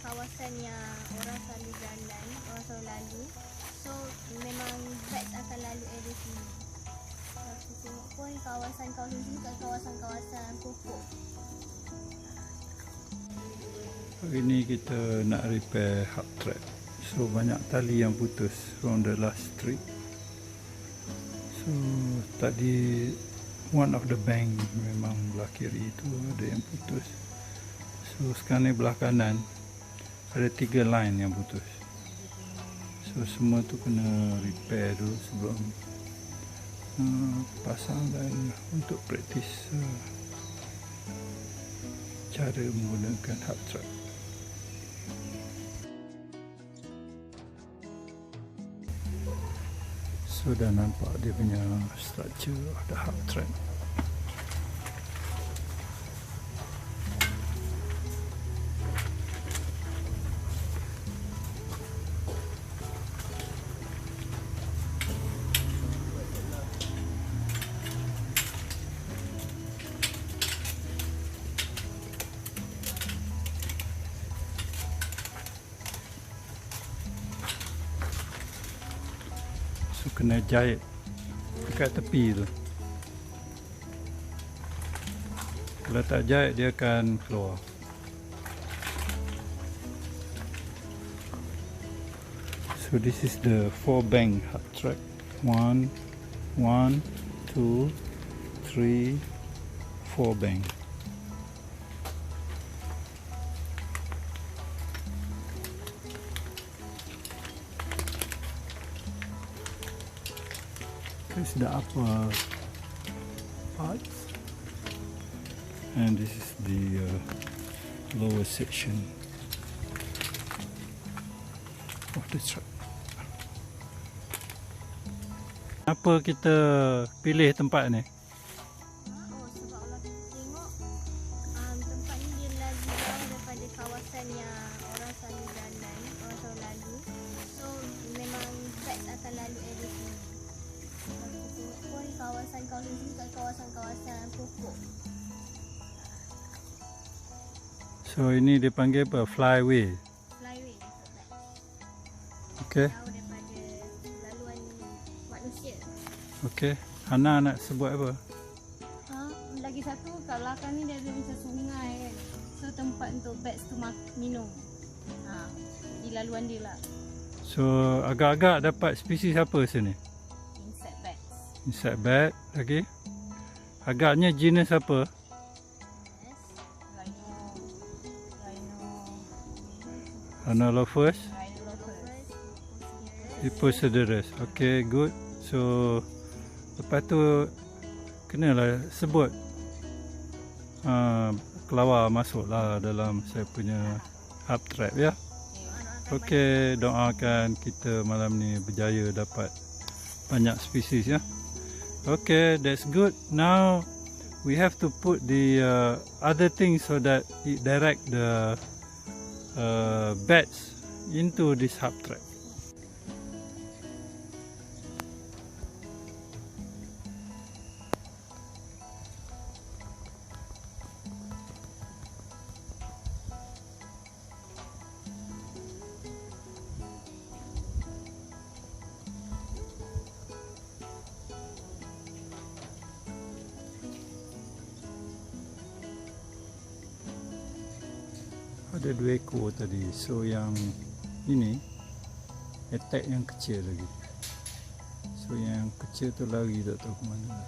kawasan yang orang selalu jalan, orang selalu lalu. So memang bats akan lalu area sini. Aku tengok pun kawasan-kawasan sini kat kawasan-kawasan pokok. Hari ni kita nak repair harp track. So banyak tali yang putus from the last trip. So tadi one of the bank memang belah kiri tu ada yang putus. So sekarang ni belah kanan ada 3 line yang putus. So semua tu kena repair dulu sebelum pasang dan untuk praktis cara menggunakan harp track. So dah nampak dia punya structure of the harp track. So kena jahit dekat tepi tu. Kalau tak jahit dia akan keluar. So this is the 4 bank harp track. 1, 2, 3, 4 bank. This is the upper parts, and this is the lower section of the truck. Kenapa kita pilih tempat ni? Oh, sebab kalau kita tengok tempat ni dia lagi jauh daripada kawasan yang orang selalu jalan, orang selalu lalu. So memang bats akan lalu area sini. Aku tengok pun kawasan-kawasan sini kat kawasan-kawasan pokok. So ini dipanggil apa? Flyway. Flyway untuk bats. Okay. Jauh daripada laluan manusia. Okay. Hana nak sebut apa? Lagi satu kat belakang ni dia ada macam sungai kan. So tempat untuk bats tu minum. Di laluan dia lah. So agak-agak dapat spesies apa sini? Insect bats. Insect bat, okay. Agaknya jenis apa? Yes. Rhino. Rhinolophus, Rhinolophus. Hippocedarus. Okay, good. So lepas tu kenalah sebut kelawar masuklah dalam saya punya harp trap ya. Okay, doakan kita malam ni berjaya dapat banyak spesies ya. Okay, that's good. Now we have to put the other things so that it direct the bats into this harp trap. Ada 2 ekor tadi. So yang ini attack yang kecil lagi. So yang kecil tu lari tak tahu ke mana.